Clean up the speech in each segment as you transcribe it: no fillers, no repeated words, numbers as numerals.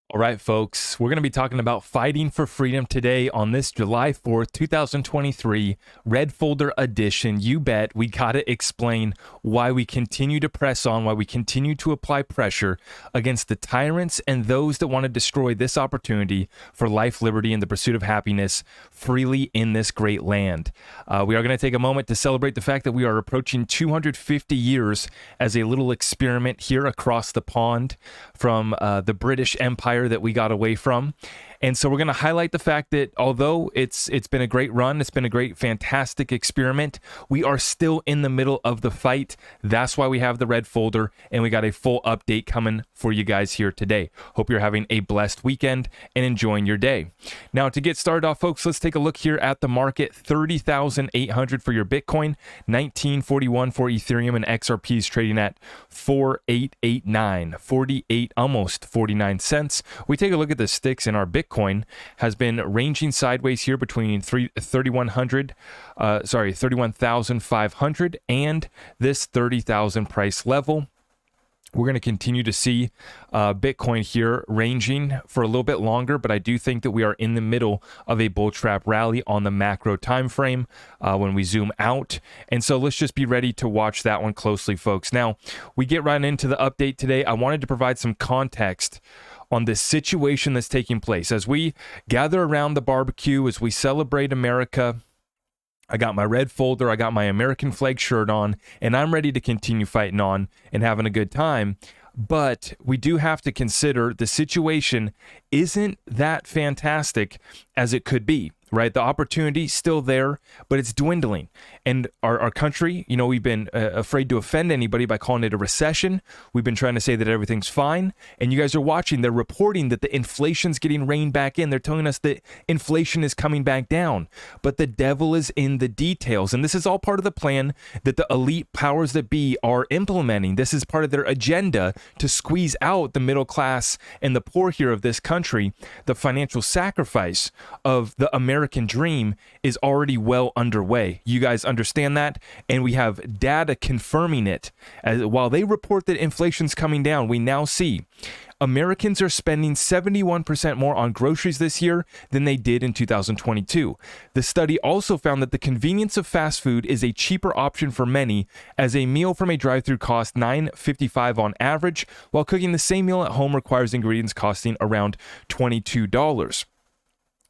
All right, folks, we're going to be talking about fighting for freedom today on this July 4th, 2023, Red Folder edition. You bet we got to explain why we continue to press on, why we continue to apply pressure against the tyrants and those that want to destroy this opportunity for life, liberty, and the pursuit of happiness freely in this great land. We are going to take a moment to celebrate the fact that we are approaching 250 years as a little experiment here across the pond from the British Empire that we got away from. And so we're going to highlight the fact that although it's been a great run, it's been a great, fantastic experiment, we are still in the middle of the fight. That's why we have the red folder, and we got a full update coming for you guys here today. Hope you're having a blessed weekend and enjoying your day. Now, to get started off, folks, let's take a look here at the market. 30,800 for your Bitcoin, 1941 for Ethereum, and XRP is trading at 4889, 48, almost 49 cents. We take a look at the sticks in our Bitcoin has been ranging sideways here between 31,500 and this 30,000 price level. We're going to continue to see Bitcoin here ranging for a little bit longer, but I do think that we are in the middle of a bull trap rally on the macro time frame when we zoom out. And so let's just be ready to watch that one closely, folks. Now, we get right into the update today. I wanted to provide some context on this situation that's taking place. As we gather around the barbecue, as we celebrate America, I got my red folder, I got my American flag shirt on, and I'm ready to continue fighting on and having a good time. But we do have to consider the situation isn't that fantastic as it could be, right? The opportunity's still there, but it's dwindling. And our country, we've been afraid to offend anybody by calling it a recession. We've been trying to say that everything's fine. And you guys are watching, they're reporting that the inflation's getting reined back in. They're telling us that inflation is coming back down. But the devil is in the details. And this is all part of the plan that the elite powers that be are implementing. This is part of their agenda to squeeze out the middle class and the poor here of this country. The financial sacrifice of the American dream is already well underway. You guys understand that? And we have data confirming it. While they report that inflation's coming down, we now see Americans are spending 71% more on groceries this year than they did in 2022. The study also found that the convenience of fast food is a cheaper option for many, as a meal from a drive-thru costs $9.55 on average, while cooking the same meal at home requires ingredients costing around $22.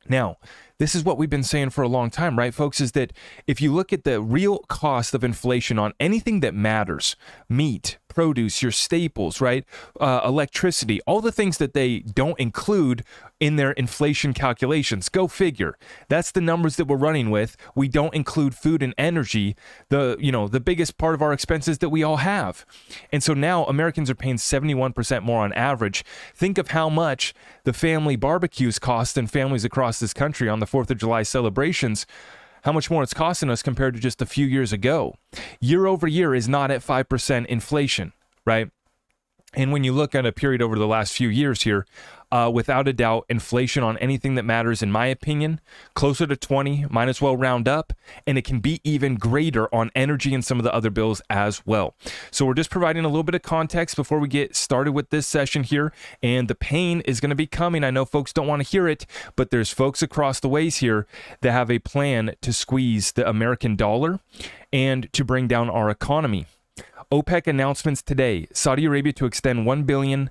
Now, this is what we've been saying for a long time, right, folks, is that if you look at the real cost of inflation on anything that matters, meat, produce, your staples, right, electricity, all the things that they don't include in their inflation calculations. Go figure. That's the numbers that we're running with. We don't include food and energy, the biggest part of our expenses that we all have. And so now Americans are paying 71% more on average. Think of how much the family barbecues cost in families across this country on the 4th of July celebrations, how much more it's costing us compared to just a few years ago. Year over year is not at 5% inflation, right? And when you look at a period over the last few years here, without a doubt, inflation on anything that matters, in my opinion, closer to 20, might as well round up, and it can be even greater on energy and some of the other bills as well. So we're just providing a little bit of context before we get started with this session here, and the pain is going to be coming. I know folks don't want to hear it, but there's folks across the ways here that have a plan to squeeze the American dollar and to bring down our economy. OPEC announcements today. Saudi Arabia to extend 1 million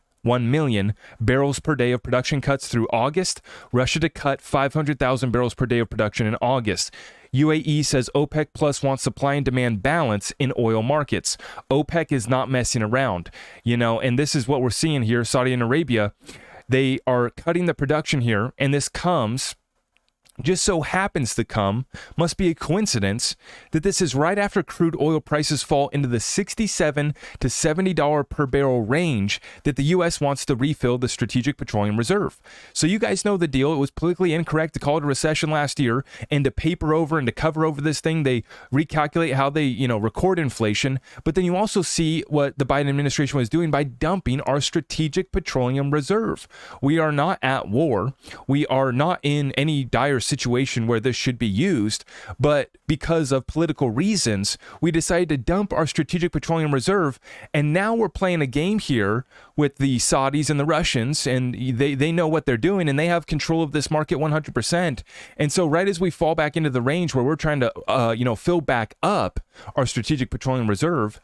barrels per day of production cuts through August. Russia to cut 500,000 barrels per day of production in August. UAE says OPEC Plus wants supply and demand balance in oil markets. OPEC is not messing around, and this is what we're seeing here. Saudi Arabia, they are cutting the production here, and this just so happens to come, must be a coincidence, that this is right after crude oil prices fall into the $67 to $70 per barrel range that the U.S. wants to refill the Strategic Petroleum Reserve. So you guys know the deal. It was politically incorrect to call it a recession last year, and to paper over and to cover over this thing, they recalculate how they, record inflation. But then you also see what the Biden administration was doing by dumping our Strategic Petroleum Reserve. We are not at war. We are not in any dire situation where this should be used, but because of political reasons, we decided to dump our strategic petroleum reserve, and now we're playing a game here with the Saudis and the Russians, and they know what they're doing, and they have control of this market 100%. And so right as we fall back into the range where we're trying to fill back up our strategic petroleum reserve,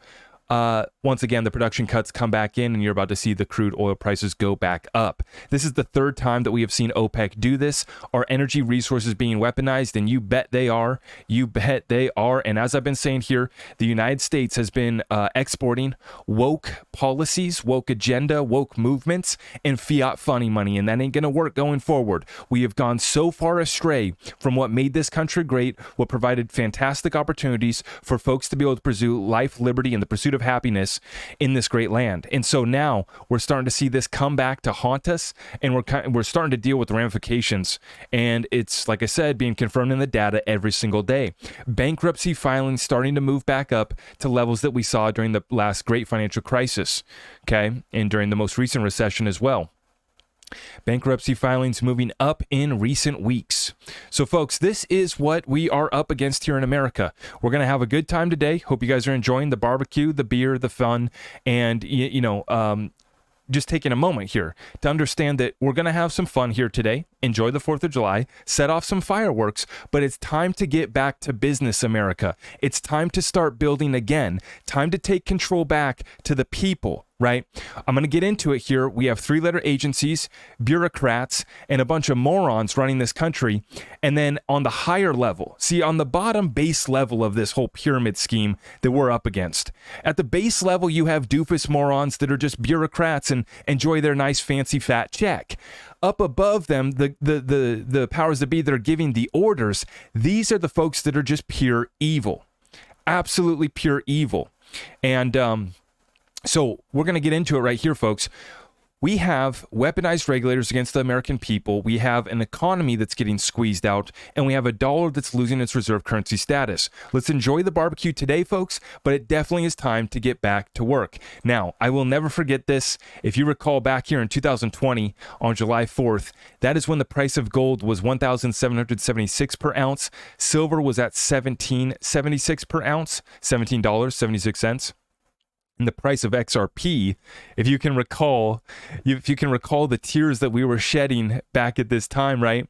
once again, the production cuts come back in, and you're about to see the crude oil prices go back up. This is the third time that we have seen OPEC do this. Our energy resources being weaponized, and you bet they are. You bet they are. And as I've been saying here, the United States has been exporting woke policies, woke agenda, woke movements, and fiat funny money, and that ain't going to work going forward. We have gone so far astray from what made this country great, what provided fantastic opportunities for folks to be able to pursue life, liberty, and the pursuit of happiness in this great land. And so now we're starting to see this come back to haunt us, and we're starting to deal with the ramifications. And it's, like I said, being confirmed in the data every single day. Bankruptcy filings starting to move back up to levels that we saw during the last great financial crisis, okay, and during the most recent recession as well. Bankruptcy filings moving up in recent weeks. So folks, this is what we are up against here in America. We're going to have a good time today. Hope you guys are enjoying the barbecue, the beer, the fun, and just taking a moment here to understand that we're going to have some fun here today. Enjoy the 4th of July, set off some fireworks, but it's time to get back to business, America. It's time to start building again. Time to take control back to the people, right? I'm going to get into it here. We have 3-letter agencies, bureaucrats, and a bunch of morons running this country. And then on the higher level, see, on the bottom base level of this whole pyramid scheme that we're up against, at the base level, you have doofus morons that are just bureaucrats and enjoy their nice, fancy, fat check. Up above them, the powers that be that are giving the orders, these are the folks that are just pure evil. Absolutely pure evil. And so we're going to get into it right here, folks. We have weaponized regulators against the American people. We have an economy that's getting squeezed out, and we have a dollar that's losing its reserve currency status. Let's enjoy the barbecue today, folks, but it definitely is time to get back to work. Now, I will never forget this. If you recall back here in 2020 on July 4th, that is when the price of gold was $1,776 per ounce. Silver was at $17.76 per ounce, $17.76. And the price of XRP, if you can recall the tears that we were shedding back at this time, right,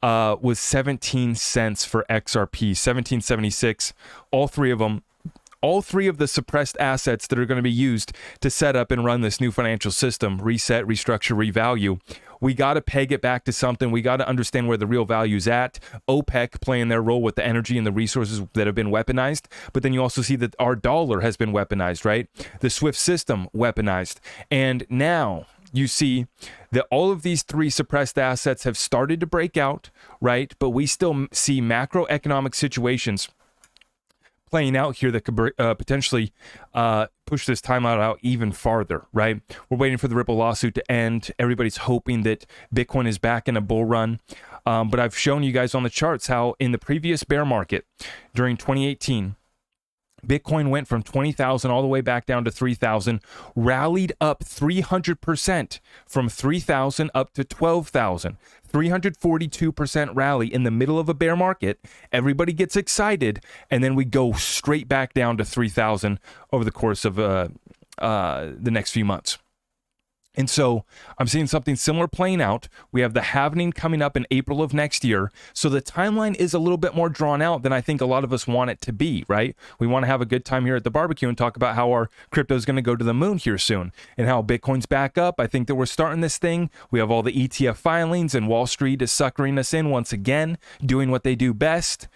was 17 cents for XRP, 17.76. All three of the suppressed assets that are going to be used to set up and run this new financial system, reset, restructure, revalue. We got to peg it back to something. We got to understand where the real value's at. OPEC playing their role with the energy and the resources that have been weaponized. But then you also see that our dollar has been weaponized, right? The SWIFT system weaponized. And now you see that all of these 3 suppressed assets have started to break out, right? But we still see macroeconomic situations playing out here that could potentially push this timeout out even farther, right? We're waiting for the Ripple lawsuit to end. Everybody's hoping that Bitcoin is back in a bull run. But I've shown you guys on the charts how in the previous bear market during 2018, Bitcoin went from 20,000 all the way back down to 3,000, rallied up 300% from 3,000 up to 12,000. 342% rally in the middle of a bear market. Everybody gets excited, and then we go straight back down to 3,000 over the course of the next few months. And so I'm seeing something similar playing out. We have the halvening coming up in April of next year. So the timeline is a little bit more drawn out than I think a lot of us want it to be, right? We want to have a good time here at the barbecue and talk about how our crypto is going to go to the moon here soon and how Bitcoin's back up. I think that we're starting this thing. We have all the ETF filings, and Wall Street is suckering us in once again, doing what they do best.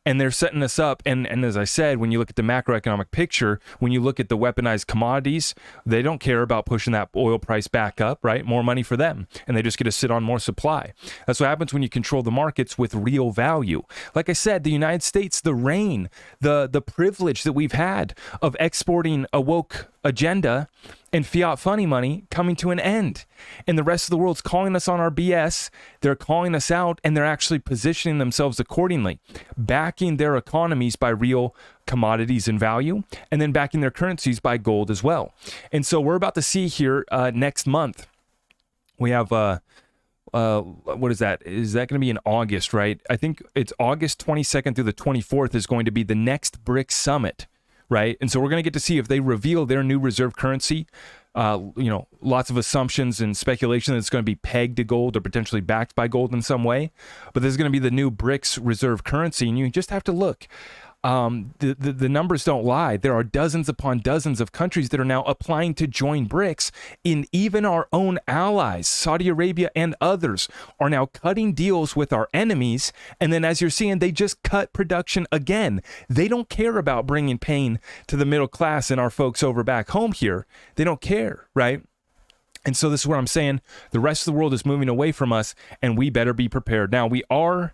And they're setting us up. And as I said, when you look at the macroeconomic picture, when you look at the weaponized commodities, they don't care about pushing that oil price back up, right? More money for them. And they just get to sit on more supply. That's what happens when you control the markets with real value. Like I said, the United States, the reign, the privilege that we've had of exporting a woke agenda and fiat funny money coming to an end. And the rest of the world's calling us on our BS. They're calling us out, and they're actually positioning themselves accordingly, backing their economies by real commodities and value, and then backing their currencies by gold as well. And so we're about to see here next month, we have what is that? Is that going to be in August, right? I think it's August 22nd through the 24th is going to be the next BRICS summit, right? And so we're going to get to see if they reveal their new reserve currency. Lots of assumptions and speculation that it's going to be pegged to gold or potentially backed by gold in some way. But this is going to be the new BRICS reserve currency, and you just have to look. The numbers don't lie. There are dozens upon dozens of countries that are now applying to join BRICS, and even our own allies, Saudi Arabia and others, are now cutting deals with our enemies. And then, as you're seeing, they just cut production again. They don't care about bringing pain to the middle class and our folks over back home here. They don't care, right? And so this is where I'm saying the rest of the world is moving away from us, and we better be prepared. Now, we are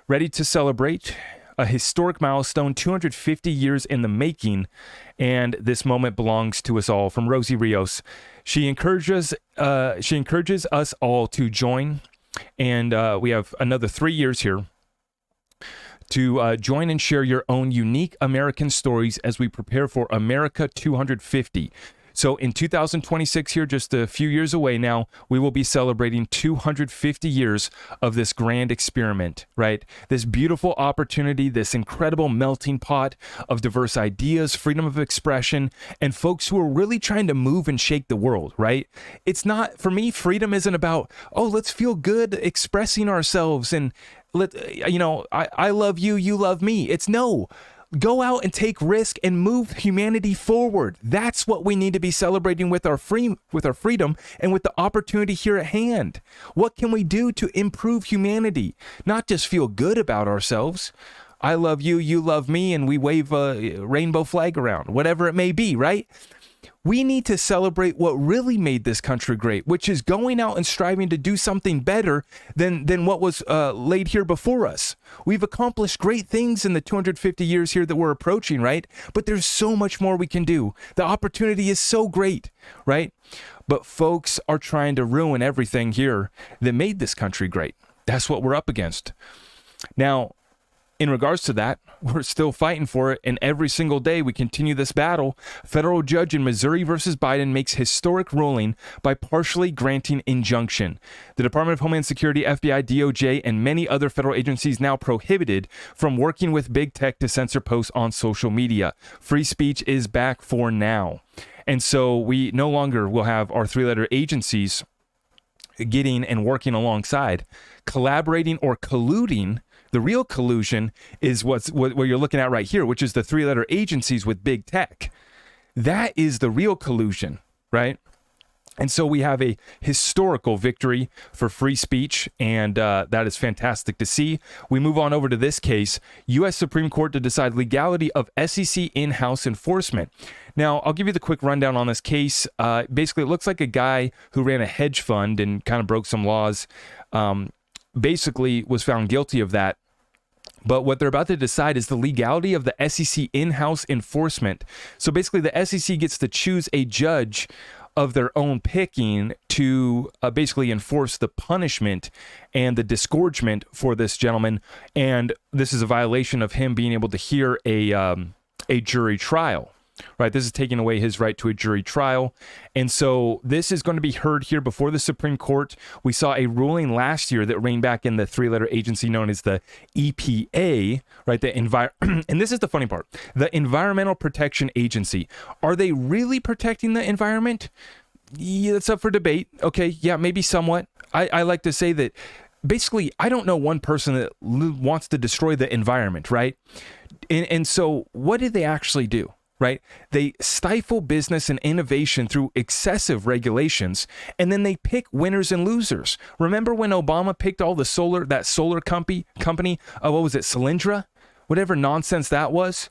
ready to celebrate a historic milestone, 250 years in the making, and this moment belongs to us all. From Rosie Rios, she encourages us all to join, and we have another 3 years here to join and share your own unique American stories as we prepare for America 250. So in 2026 here, just a few years away now, we will be celebrating 250 years of this grand experiment, right? This beautiful opportunity, this incredible melting pot of diverse ideas, freedom of expression, and folks who are really trying to move and shake the world, right? It's not, for me, freedom isn't about, oh, let's feel good expressing ourselves and I love you, you love me. It's no. Go out and take risk and move humanity forward. That's what we need to be celebrating with our freedom and with the opportunity here at hand. What can we do to improve humanity? Not just feel good about ourselves. I love you, you love me, and we wave a rainbow flag around, whatever it may be, right? We need to celebrate what really made this country great, which is going out and striving to do something better than what was laid here before us. We've accomplished great things in the 250 years here that we're approaching, right? But there's so much more we can do. The opportunity is so great, right? But folks are trying to ruin everything here that made this country great. That's what we're up against. Now, in regards to that, we're still fighting for it, and every single day we continue this battle. Federal judge in Missouri versus Biden makes historic ruling by partially granting injunction. The Department of Homeland Security, FBI, DOJ, and many other federal agencies now prohibited from working with big tech to censor posts on social media. Free speech is back for now. And so we no longer will have our three-letter agencies getting and working alongside, collaborating or colluding. The real collusion is what you're looking at right here, which is the three-letter agencies with big tech. That is the real collusion, right? And so we have a historical victory for free speech, and that is fantastic to see. We move on over to this case, U.S. Supreme Court to decide legality of SEC in-house enforcement. Now, I'll give you the quick rundown on this case. Basically, it looks like a guy who ran a hedge fund and kind of broke some laws, basically was found guilty of that. But what they're about to decide is the legality of the SEC in-house enforcement. So basically, the SEC gets to choose a judge of their own picking to basically enforce the punishment and the disgorgement for this gentleman. And this is a violation of him being able to hear a jury trial. Right, this is taking away his right to a jury trial. And so this is going to be heard here before the Supreme Court. We saw a ruling last year that reigned back in the three-letter agency known as the EPA, right? And this is the funny part. The Environmental Protection Agency. Are they really protecting the environment? Yeah, that's up for debate. Okay, yeah, maybe somewhat. I like to say that basically, I don't know one person that wants to destroy the environment, right? And so what did they actually do? Right? They stifle business and innovation through excessive regulations, and then they pick winners and losers. Remember when Obama picked all the solar company, what was it, Solyndra? Whatever nonsense that was.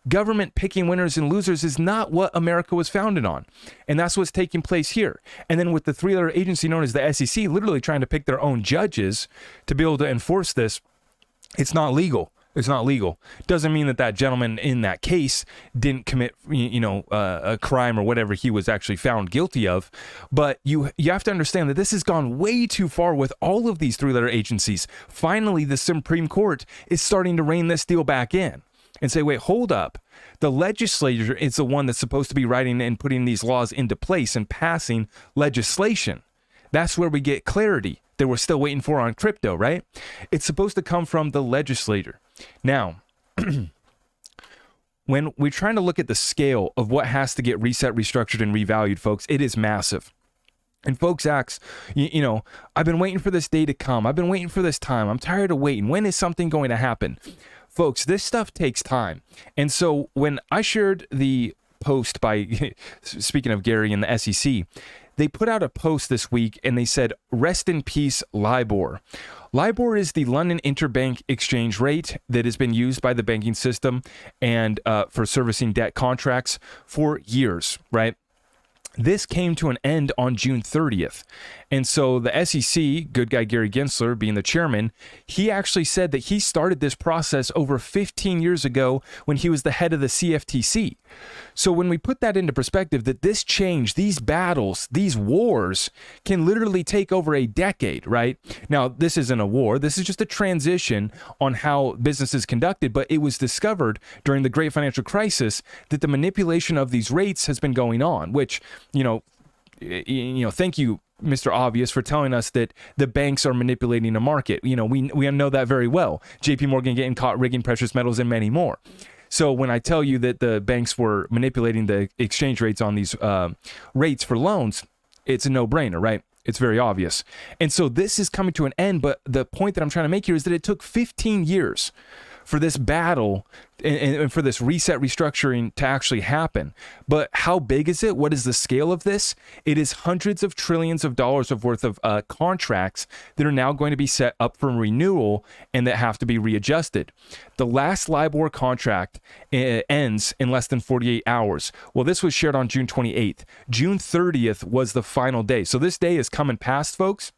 Government picking winners and losers is not what America was founded on. And that's what's taking place here. And then with the three-letter agency known as the SEC literally trying to pick their own judges to be able to enforce this, it's not legal. It's not legal. Doesn't mean that gentleman in that case didn't commit, a crime or whatever he was actually found guilty of. But you have to understand that this has gone way too far with all of these three-letter agencies. Finally, the Supreme Court is starting to rein this deal back in and say, wait, hold up. The legislature is the one that's supposed to be writing and putting these laws into place and passing legislation. That's where we get clarity that we're still waiting for on crypto, right? It's supposed to come from the legislator. Now, when we're trying to look at the scale of what has to get reset, restructured, and revalued, folks, it is massive. And folks ask, I've been waiting for this day to come. I've been waiting for this time. I'm tired of waiting. When is something going to happen? Folks, this stuff takes time. And so when I shared the post by, speaking of Gary and the SEC, they put out a post this week and they said, rest in peace, LIBOR. LIBOR is the London Interbank Exchange Rate that has been used by the banking system and for servicing debt contracts for years, right? This came to an end on June 30th. And so the SEC, good guy Gary Gensler being the chairman, he actually said that he started this process over 15 years ago when he was the head of the CFTC. So when we put that into perspective, that this change, these battles, these wars can literally take over a decade, right? Now, this isn't a war. This is just a transition on how business is conducted. But it was discovered during the Great Financial Crisis that the manipulation of these rates has been going on, which, thank you, Mr. Obvious, for telling us that the banks are manipulating the market. We know that very well. JP Morgan getting caught rigging precious metals and many more. So when I tell you that the banks were manipulating the exchange rates on these rates for loans, it's a no-brainer, right? It's very obvious. And so this is coming to an end, but the point that I'm trying to make here is that it took 15 years for this battle and for this reset restructuring to actually happen. But how big is it? What is the scale of this? It is hundreds of trillions of dollars of worth of contracts that are now going to be set up for renewal and that have to be readjusted. The last LIBOR contract ends in less than 48 hours. Well, this was shared on June 28th. June 30th was the final day. So this day is coming past, folks.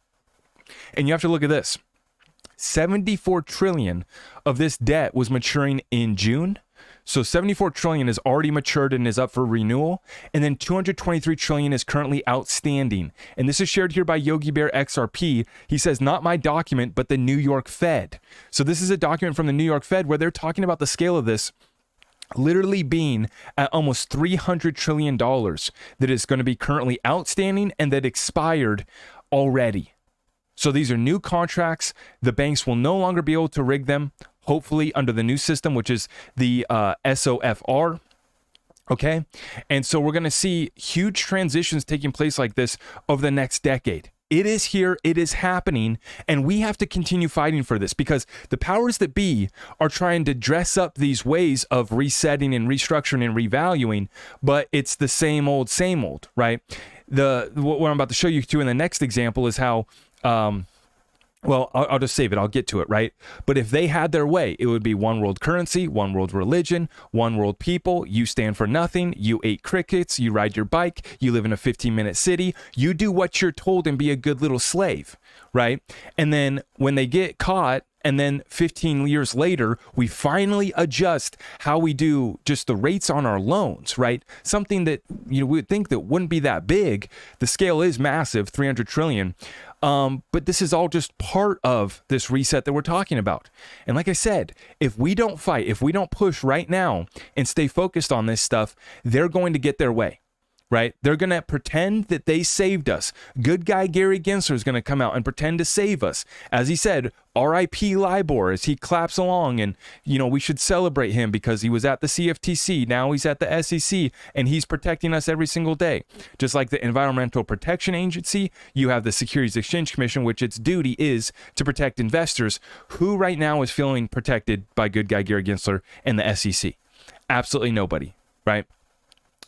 And you have to look at this. 74 trillion of this debt was maturing in June. So 74 trillion is already matured and is up for renewal. And then 223 trillion is currently outstanding. And this is shared here by Yogi Bear XRP. He says, not my document, but the New York Fed. So this is a document from the New York Fed where they're talking about the scale of this literally being at almost $300 trillion that is going to be currently outstanding and that expired already. So these are new contracts. The banks will no longer be able to rig them, hopefully under the new system, which is the SOFR. Okay. And so we're going to see huge transitions taking place like this over the next decade. It is here. It is happening. And we have to continue fighting for this because the powers that be are trying to dress up these ways of resetting and restructuring and revaluing, but it's the same old, right? What I'm about to show you too in the next example is how I'll just save it. I'll get to it, right? But if they had their way, it would be one world currency, one world religion, one world people. You stand for nothing. You ate crickets. You ride your bike. You live in a 15-minute city. You do what you're told and be a good little slave, right? And then when they get caught, and then 15 years later, we finally adjust how we do just the rates on our loans, right? Something that we would think that wouldn't be that big. The scale is massive, 300 trillion. But this is all just part of this reset that we're talking about. And like I said, if we don't fight, if we don't push right now and stay focused on this stuff, they're going to get their way. Right? They're going to pretend that they saved us. Good guy Gary Gensler is going to come out and pretend to save us. As he said, R.I.P. LIBOR, as he claps along, and we should celebrate him because he was at the CFTC, now he's at the SEC, and he's protecting us every single day. Just like the Environmental Protection Agency, you have the Securities Exchange Commission, which its duty is to protect investors. Who right now is feeling protected by good guy Gary Gensler and the SEC? Absolutely nobody, right?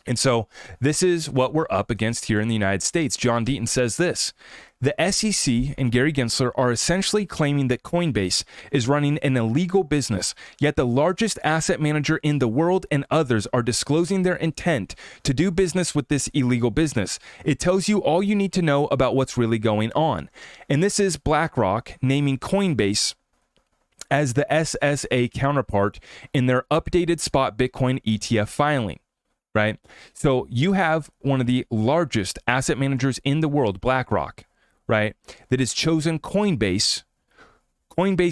And so this is what we're up against here in the United States. John Deaton says this: the SEC and Gary Gensler are essentially claiming that Coinbase is running an illegal business, yet the largest asset manager in the world and others are disclosing their intent to do business with this illegal business. It tells you all you need to know about what's really going on. And this is BlackRock naming Coinbase as the SSA counterpart in their updated spot Bitcoin ETF filing. Right? So you have one of the largest asset managers in the world, BlackRock, right, that has chosen Coinbase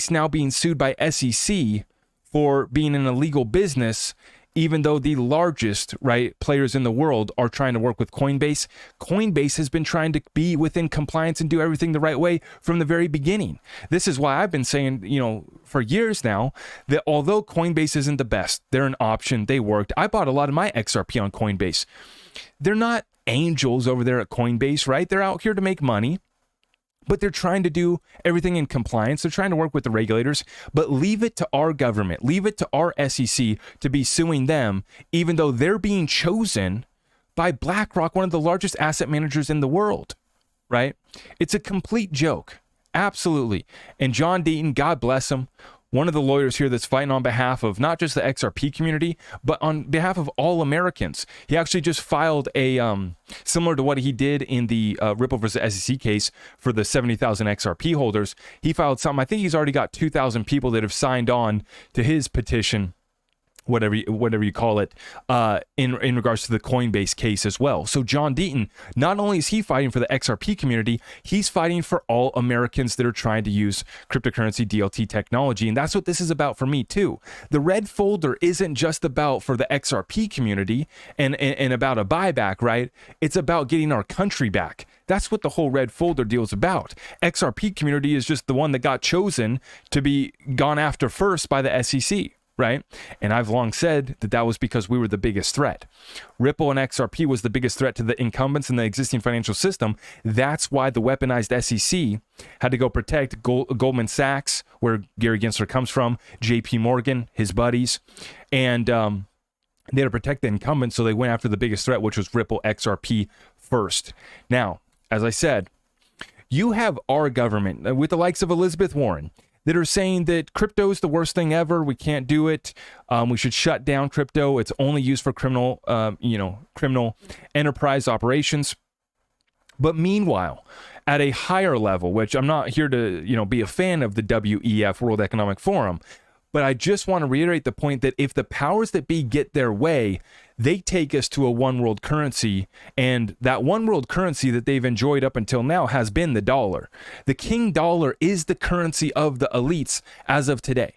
now being sued by SEC for being an illegal business even though the largest, right, players in the world are trying to work with Coinbase, Coinbase has been trying to be within compliance and do everything the right way from the very beginning. This is why I've been saying, for years now, that although Coinbase isn't the best, they're an option. They worked. I bought a lot of my XRP on Coinbase. They're not angels over there at Coinbase, right? They're out here to make money, but they're trying to do everything in compliance. They're trying to work with the regulators, but leave it to our government, leave it to our SEC to be suing them, even though they're being chosen by BlackRock, one of the largest asset managers in the world, right? It's a complete joke. Absolutely. And John Deaton, God bless him, one of the lawyers here that's fighting on behalf of not just the XRP community, but on behalf of all Americans. He actually just filed a, similar to what he did in the Ripple versus SEC case for the 70,000 XRP holders. He filed something. I think he's already got 2,000 people that have signed on to his petition, whatever you call it, in regards to the Coinbase case as well. So John Deaton, not only is he fighting for the XRP community, he's fighting for all Americans that are trying to use cryptocurrency DLT technology. And that's what this is about for me too. The red folder isn't just about for the XRP community and about a buyback, right? It's about getting our country back. That's what the whole red folder deal is about. XRP community is just the one that got chosen to be gone after first by the SEC. Right? And I've long said that was because we were the biggest threat. Ripple and XRP was the biggest threat to the incumbents in the existing financial system. That's why the weaponized SEC had to go protect Goldman Sachs, where Gary Gensler comes from, JP Morgan, his buddies, and they had to protect the incumbents, so they went after the biggest threat, which was Ripple XRP first. Now, as I said, you have our government with the likes of Elizabeth Warren that are saying that crypto is the worst thing ever. We can't do it. We should shut down crypto. It's only used for criminal enterprise operations. But meanwhile, at a higher level, which I'm not here to, be a fan of the WEF, World Economic Forum, but I just want to reiterate the point that if the powers that be get their way, they take us to a one world currency, and that one world currency that they've enjoyed up until now has been the dollar. The king dollar is the currency of the elites as of today,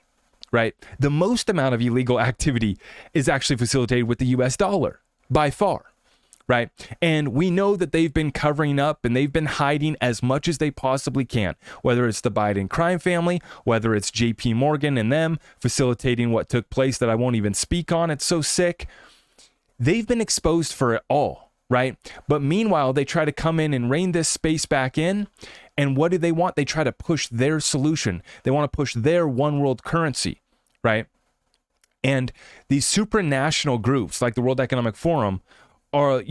right? The most amount of illegal activity is actually facilitated with the US dollar by far, right? And we know that they've been covering up and they've been hiding as much as they possibly can, whether it's the Biden crime family, whether it's JP Morgan and them facilitating what took place that I won't even speak on. It's so sick. They've been exposed for it all, right? But meanwhile, they try to come in and rein this space back in. And what do they want? They try to push their solution. They want to push their one world currency, right? And these supranational groups like the World Economic Forum are,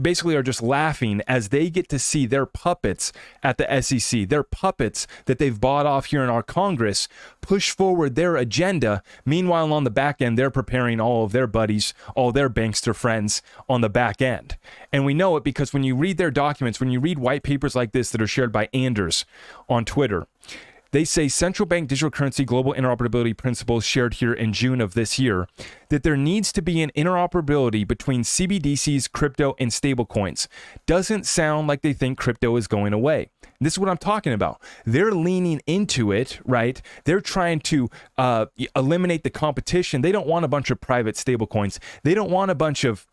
basically are just laughing as they get to see their puppets at the SEC, their puppets that they've bought off here in our Congress, push forward their agenda. Meanwhile, on the back end, they're preparing all of their buddies, all their bankster friends on the back end. And we know it because when you read their documents, when you read white papers like this that are shared by Anders on Twitter, they say central bank digital currency global interoperability principles shared here in June of this year, that there needs to be an interoperability between CBDCs, crypto, and stablecoins. Doesn't sound like they think crypto is going away. This is what I'm talking about. They're leaning into it, right? They're trying to eliminate the competition. They don't want a bunch of private stablecoins. They don't want a bunch of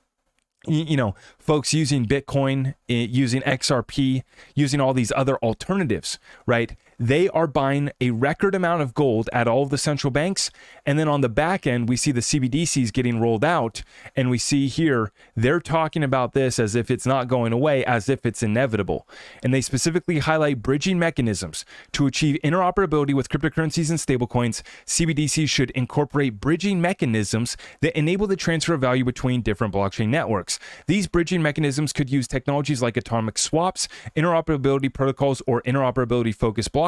folks using Bitcoin, using XRP, using all these other alternatives, right? They are buying a record amount of gold at all of the central banks. And then on the back end, we see the CBDCs getting rolled out. And we see here, they're talking about this as if it's not going away, as if it's inevitable. And they specifically highlight bridging mechanisms. To achieve interoperability with cryptocurrencies and stablecoins, CBDCs should incorporate bridging mechanisms that enable the transfer of value between different blockchain networks. These bridging mechanisms could use technologies like atomic swaps, interoperability protocols, or interoperability-focused blockchains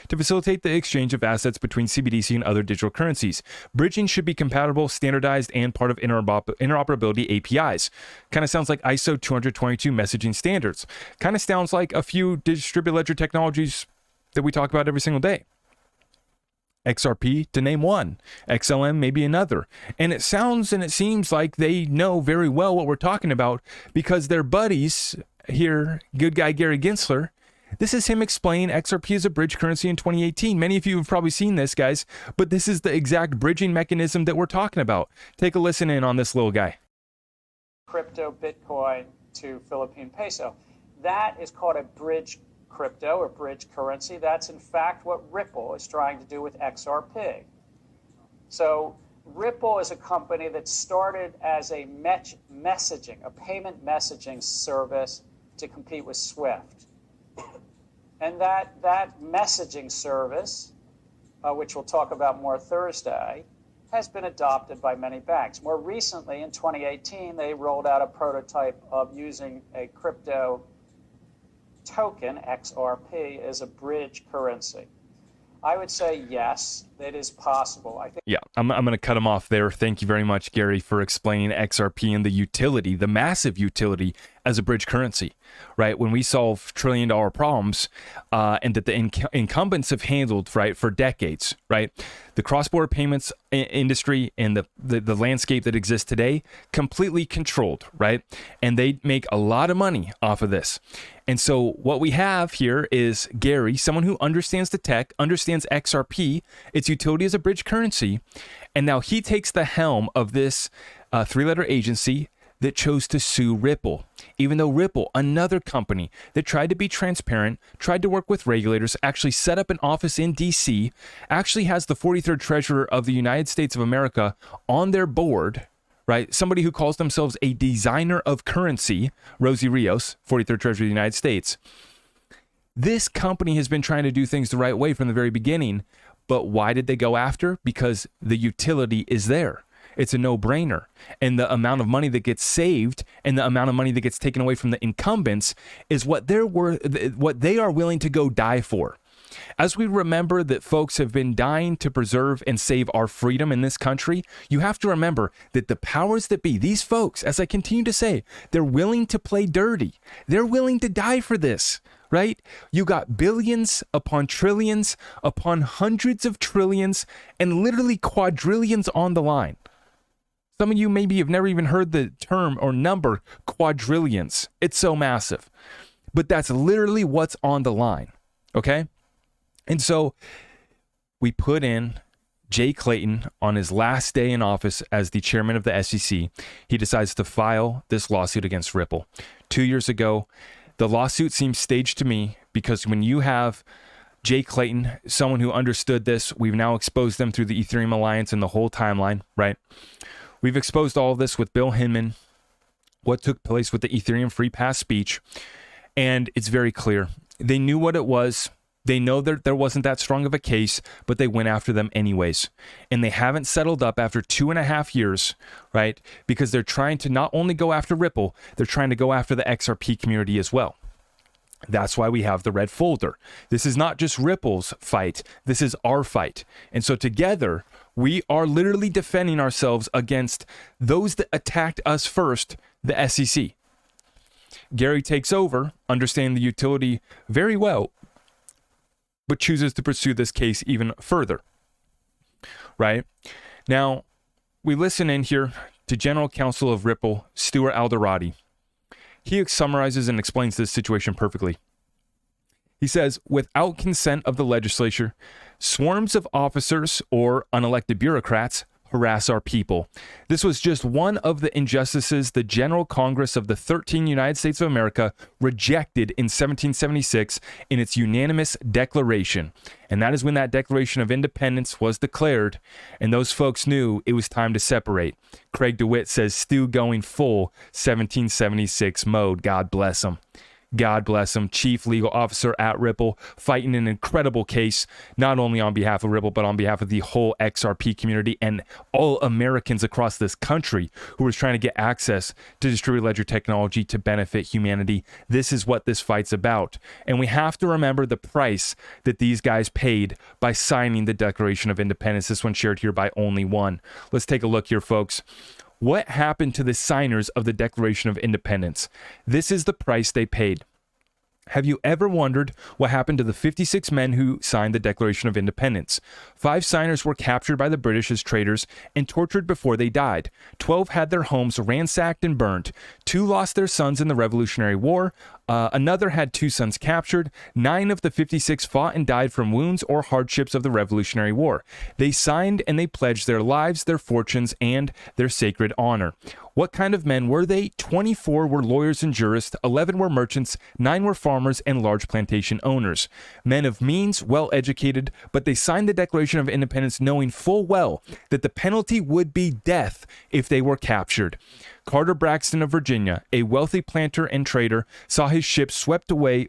to facilitate the exchange of assets between CBDC and other digital currencies. Bridging should be compatible, standardized, and part of interoperability APIs. Kind of sounds like ISO 222 messaging standards. Kind of sounds like a few distributed ledger technologies that we talk about every single day. XRP to name one, XLM maybe another. And it sounds and it seems like they know very well what we're talking about because their buddies here, good guy Gary Gensler, This is him explaining XRP as a bridge currency in 2018. Many of you have probably seen this, guys, but this is the exact bridging mechanism that we're talking about. Take a listen in on this little guy. Crypto Bitcoin to Philippine peso. That is called a bridge crypto or bridge currency. That's in fact what Ripple is trying to do with XRP. So Ripple is a company that started as a messaging, a payment messaging service to compete with SWIFT. And that messaging service, which we'll talk about more Thursday, has been adopted by many banks. More recently, in 2018, they rolled out a prototype of using a crypto token, XRP, as a bridge currency. I would say yes, it is possible. I think. Yeah, I'm going to cut him off there. Thank you very much, Gary, for explaining XRP and the utility, the massive utility as a bridge currency, right? When we solve trillion-dollar problems and that the incumbents have handled, right, for decades, right? The cross-border payments industry and the landscape that exists today, completely controlled, right? And they make a lot of money off of this. And so what we have here is Gary, someone who understands the tech, understands XRP, its utility as a bridge currency, and now he takes the helm of this three-letter agency that chose to sue Ripple, even though Ripple, another company that tried to be transparent, tried to work with regulators, actually set up an office in DC, actually has the 43rd Treasurer of the United States of America on their board, right? Somebody who calls themselves a designer of currency, Rosie Rios, 43rd Treasurer of the United States. This company has been trying to do things the right way from the very beginning, but why did they go after? Because the utility is there. It's a no-brainer. And the amount of money that gets saved and the amount of money that gets taken away from the incumbents is what they are willing to go die for. As we remember that folks have been dying to preserve and save our freedom in this country, you have to remember that the powers that be, these folks, as I continue to say, they're willing to play dirty. They're willing to die for this, right? You got billions upon trillions upon hundreds of trillions and literally quadrillions on the line. Some of you maybe have never even heard the term or number quadrillions. It's so massive. But that's literally what's on the line, okay? And so we put in Jay Clayton on his last day in office as the chairman of the SEC. He decides to file this lawsuit against Ripple. 2 years ago, the lawsuit seems staged to me because when you have Jay Clayton, someone who understood this, we've now exposed them through the Ethereum Alliance and the whole timeline, right? We've exposed all of this with Bill Hinman, what took place with the Ethereum free pass speech, and it's very clear. They knew what it was. They know that there wasn't that strong of a case, but they went after them anyways. And they haven't settled up after 2.5 years, right? Because they're trying to not only go after Ripple, they're trying to go after the XRP community as well. That's why we have the red folder. This is not just Ripple's fight. This is our fight. And so together, we are literally defending ourselves against those that attacked us first, the SEC. Gary takes over, understanding the utility very well, but chooses to pursue this case even further. Right? Now, we listen in here to General Counsel of Ripple, Stuart Alderati. He summarizes and explains this situation perfectly. He says, without consent of the legislature, swarms of officers or unelected bureaucrats harass our people. This was just one of the injustices the General Congress of the 13 United States of America rejected in 1776 in its unanimous declaration. And that is when that Declaration of Independence was declared, and those folks knew it was time to separate. Craig DeWitt says, Stu going full 1776 mode. God bless him. God bless him, chief legal officer at Ripple, fighting an incredible case, not only on behalf of Ripple, but on behalf of the whole XRP community and all Americans across this country who are trying to get access to distributed ledger technology to benefit humanity. This is what this fight's about. And we have to remember the price that these guys paid by signing the Declaration of Independence, this one shared here by only one. Let's take a look here, folks. What happened to the signers of the Declaration of Independence? This is the price they paid. Have you ever wondered what happened to the 56 men who signed the Declaration of Independence? 5 signers were captured by the British as traitors and tortured before they died. 12 had their homes ransacked and burned. 2 lost their sons in the Revolutionary War. Another had 2 sons captured. 9 of the 56 fought and died from wounds or hardships of the Revolutionary War. They signed and they pledged their lives, their fortunes, and their sacred honor. What kind of men were they? 24 were lawyers and jurists, 11 were merchants, 9 were farmers and large plantation owners. Men of means, well educated, but they signed the Declaration of Independence knowing full well that the penalty would be death if they were captured. Carter Braxton of Virginia, a wealthy planter and trader, saw his ship swept away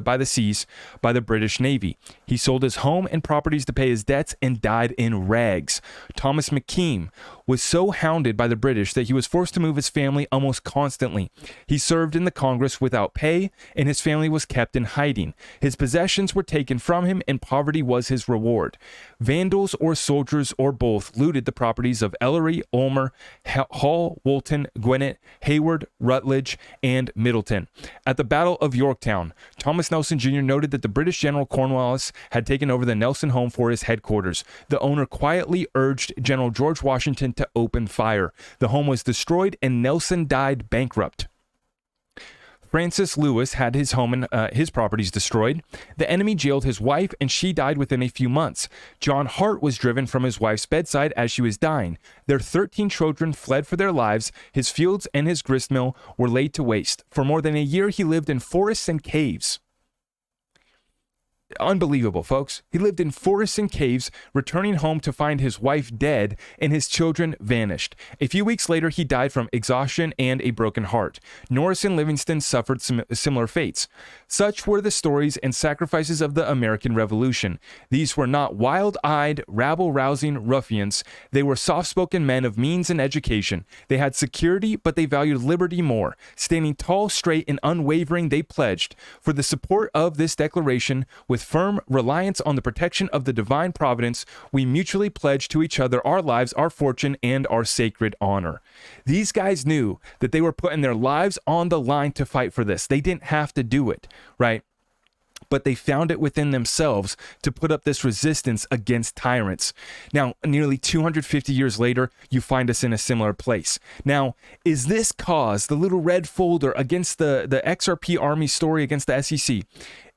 by the seas by the British Navy. He sold his home and properties to pay his debts and died in rags. Thomas McKean was so hounded by the British that he was forced to move his family almost constantly. He served in the Congress without pay, and his family was kept in hiding. His possessions were taken from him, and poverty was his reward. Vandals or soldiers or both looted the properties of Ellery, Ulmer, Hull, Woolton, Gwinnett, Hayward, Rutledge, and Middleton. At the Battle of Yorktown, Thomas Nelson Jr. noted that the British General Cornwallis had taken over the Nelson home for his headquarters. The owner quietly urged General George Washington to open fire. The home was destroyed and Nelson died bankrupt. Francis Lewis had his home and his properties destroyed. The enemy jailed his wife, and she died within a few months. John Hart was driven from his wife's bedside as she was dying. Their 13 children fled for their lives. His fields and his grist mill were laid to waste. For more than a year, he lived in forests and caves. Unbelievable, folks. He lived in forests and caves, returning home to find his wife dead and his children vanished. A few weeks later, he died from exhaustion and a broken heart. Norris and Livingston suffered similar fates. Such were the stories and sacrifices of the American Revolution. These were not wild-eyed, rabble-rousing ruffians. They were soft-spoken men of means and education. They had security, but they valued liberty more. Standing tall, straight, and unwavering, they pledged for the support of this declaration. With firm reliance on the protection of the divine providence, we mutually pledge to each other our lives, our fortune, and our sacred honor. These guys knew that they were putting their lives on the line to fight for this. They didn't have to do it, right? But they found it within themselves to put up this resistance against tyrants. Now, nearly 250 years later, you find us in a similar place. Now, is this cause, the little red folder against the XRP Army story against the SEC,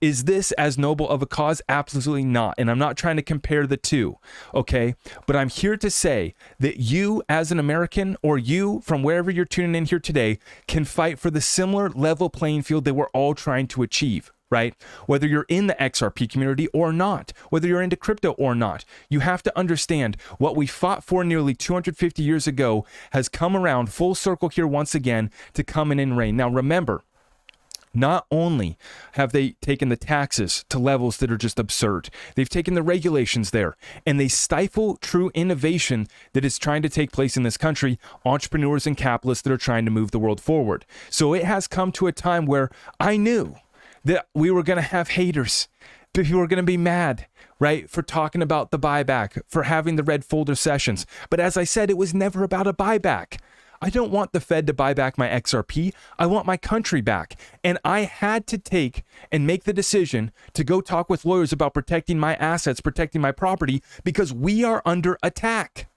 is this as noble of a cause? Absolutely not. And I'm not trying to compare the two, okay? But I'm here to say that you as an American, or you from wherever you're tuning in here today, can fight for the similar level playing field that we're all trying to achieve. Right? Whether you're in the XRP community or not, whether you're into crypto or not, you have to understand what we fought for nearly 250 years ago has come around full circle here once again to come in and reign. Now, remember, not only have they taken the taxes to levels that are just absurd, they've taken the regulations there, and they stifle true innovation that is trying to take place in this country, entrepreneurs and capitalists that are trying to move the world forward. So it has come to a time where I knew that we were going to have haters. People were going to be mad, right, for talking about the buyback, for having the red folder sessions. But as I said, it was never about a buyback. I don't want the Fed to buy back my XRP. I want my country back. And I had to take and make the decision to go talk with lawyers about protecting my assets, protecting my property, because we are under attack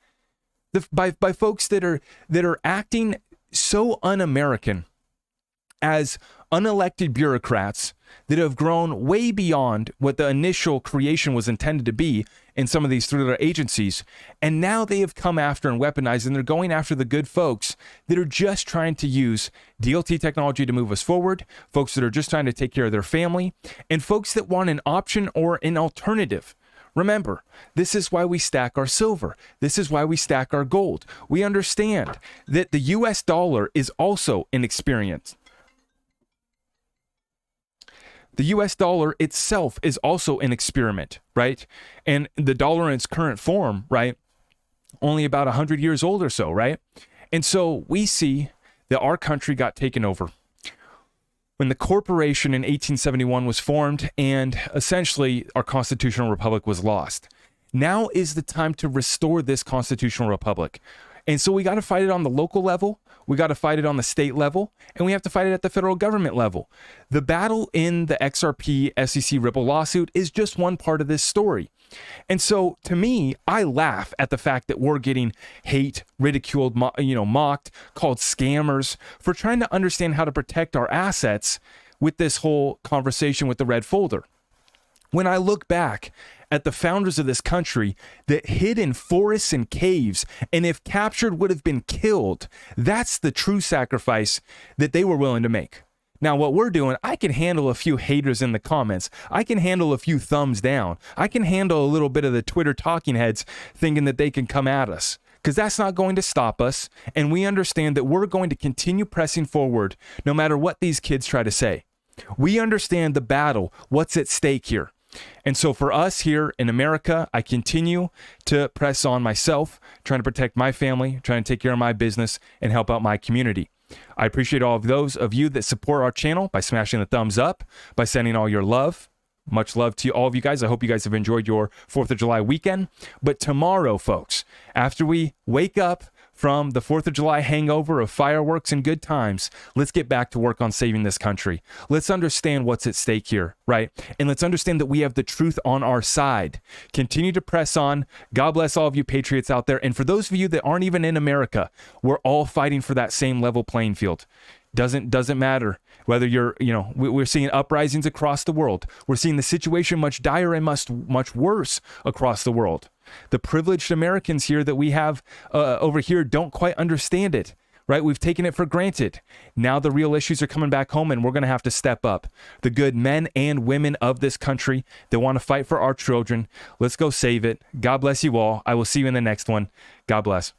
by folks that are acting so un-American as unelected bureaucrats that have grown way beyond what the initial creation was intended to be in some of these three-letter agencies. And now they have come after and weaponized, and they're going after the good folks that are just trying to use DLT technology to move us forward, folks that are just trying to take care of their family, and folks that want an option or an alternative. Remember, this is why we stack our silver. This is why we stack our gold. We understand that the US dollar is also an experience. The US dollar itself is also an experiment, right? And the dollar in its current form, right, only about 100 years old or so, right? And so we see that our country got taken over when the corporation in 1871 was formed, and essentially our constitutional republic was lost. Now is the time to restore this constitutional republic. And so we got to fight it on the local level, we got to fight it on the state level, and we have to fight it at the federal government level. The battle in the XRP SEC Ripple lawsuit is just one part of this story. And so to me, I laugh at the fact that we're getting hate, ridiculed, mocked, called scammers for trying to understand how to protect our assets with this whole conversation with the red folder. When I look back at the founders of this country that hid in forests and caves, and if captured would have been killed, that's the true sacrifice that they were willing to make. Now, what we're doing, I can handle a few haters in the comments. I can handle a few thumbs down. I can handle a little bit of the Twitter talking heads thinking that they can come at us, because that's not going to stop us. And we understand that we're going to continue pressing forward no matter what these kids try to say. We understand the battle, what's at stake here. And so for us here in America, I continue to press on myself, trying to protect my family, trying to take care of my business, and help out my community. I appreciate all of those of you that support our channel by smashing the thumbs up, by sending all your love. Much love to all of you guys. I hope you guys have enjoyed your 4th of July weekend. But tomorrow, folks, after we wake up from the 4th of July hangover of fireworks and good times, let's get back to work on saving this country. Let's understand what's at stake here, right? And let's understand that we have the truth on our side. Continue to press on. God bless all of you patriots out there. And for those of you that aren't even in America, we're all fighting for that same level playing field. Doesn't matter whether you're, we're seeing uprisings across the world. We're seeing the situation much dire and much worse across the world. The privileged Americans here that we have over here don't quite understand it, right? We've taken it for granted. Now the real issues are coming back home, and we're going to have to step up. The good men and women of this country that want to fight for our children. Let's go save it. God bless you all. I will see you in the next one. God bless.